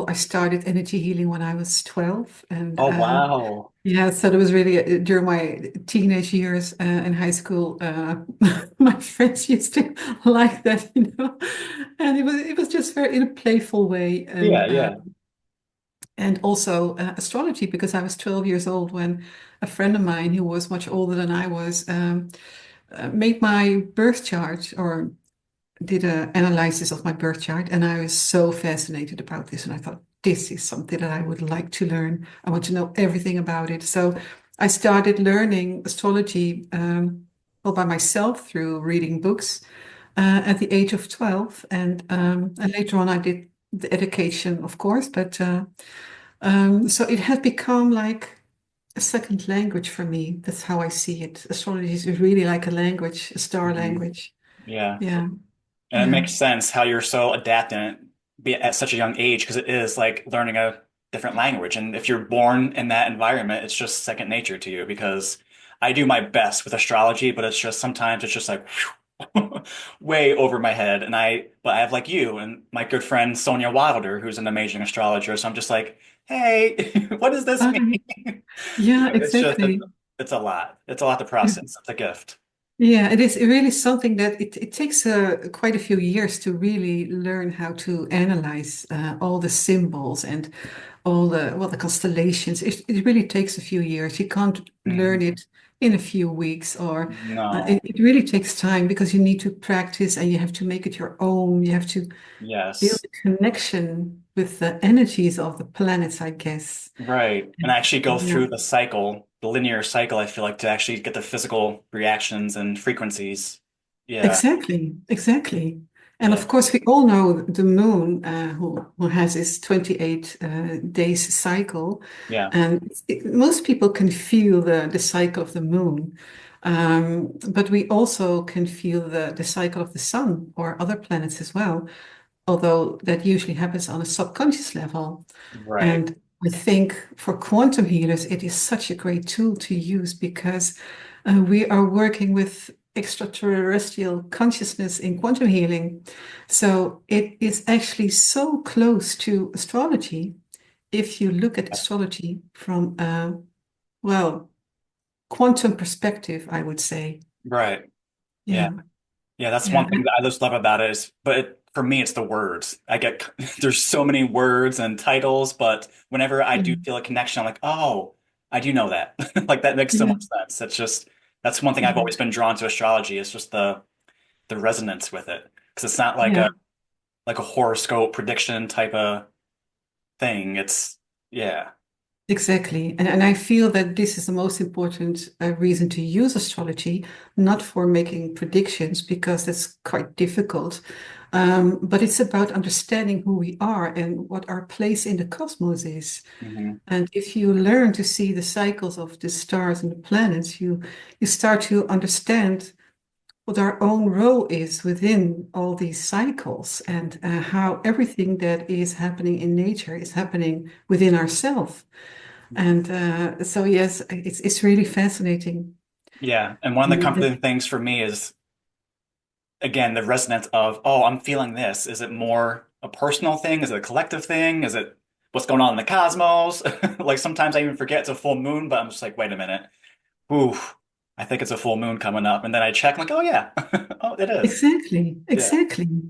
I started energy healing when I was 12. And Oh, wow. yeah, so it was really during my teenage years in high school. My friends used to like that, and it was just very in a playful way. Yeah, And yeah. also astrology, because I was 12 years old when a friend of mine who was much older than I was made my birth chart, or did an analysis of my birth chart, and I was so fascinated about this. And I thought, this is something that I would like to learn. I want to know everything about it. So I started learning astrology, all by myself through reading books at the age of 12. And later on, I did the education, of course, but so it has become like a second language for me. That's how I see it. Astrology is really like a language, a star Mhm. language. Yeah. Yeah, And it yeah. makes sense how you're so adaptant be at such a young age because it is like learning a different language. And if you're born in that environment, it's just second nature to you because I do my best with astrology, but it's just sometimes it's just like whew, way over my head. But I have like you and my good friend Sonia Wilder, who's an amazing astrologer. So I'm just like, hey, what does this mean? I, yeah, It's just, exactly. it's a lot. It's a lot to process. It's a gift. Yeah, it is really something that it takes quite a few years to really learn how to analyze all the symbols and all the constellations. It really takes a few years. You can't learn Mhm. it in a few weeks, or No. it really takes time because you need to practice and you have to make it your own. You have to build Yes. a connection with the energies of the planets, I guess. Right. And actually go Yeah. through the cycle, the linear cycle, I feel like, to actually get the physical reactions and frequencies. Yeah. Exactly, exactly. And Yeah. of course, we all know the moon, who has its 28 days cycle. Yeah. And most people can feel the cycle of the moon. But we also can feel the cycle of the sun or other planets as well, although that usually happens on a subconscious level. Right. And I think for quantum healers, it is such a great tool to use because we are working with extraterrestrial consciousness in quantum healing. So it is actually so close to astrology if you look at astrology from a, well, quantum perspective, I would say. Right. Yeah. Yeah, Yeah. That's yeah, one thing that I just love about it is, for me, it's the words. There's so many words and titles, but whenever I do yeah, feel a connection, I'm like, oh, I do know that. Like that makes so yeah, much sense. That's one thing I've yeah, always been drawn to astrology is just the resonance with it. Because it's not yeah. like a horoscope prediction type of thing. Yeah. Exactly. And I feel that this is the most important reason to use astrology, not for making predictions, because that's quite difficult. But it's about understanding who we are and what our place in the cosmos is. Hmm. And if you learn to see the cycles of the stars and the planets, you start to understand what our own role is within all these cycles, and how everything that is happening in nature is happening within ourselves. And so, yes, it's really fascinating. Yeah. And one of the And, comforting things for me is, again, the resonance of, oh, I'm feeling this. Is it more a personal thing? Is it a collective thing? Is it what's going on in the cosmos? Like sometimes I even forget it's a full moon, but I'm just like, wait a minute. Ooh, I think it's a full moon coming up. And then I check, like, oh, yeah. Oh, it is. exactly, Yeah. exactly.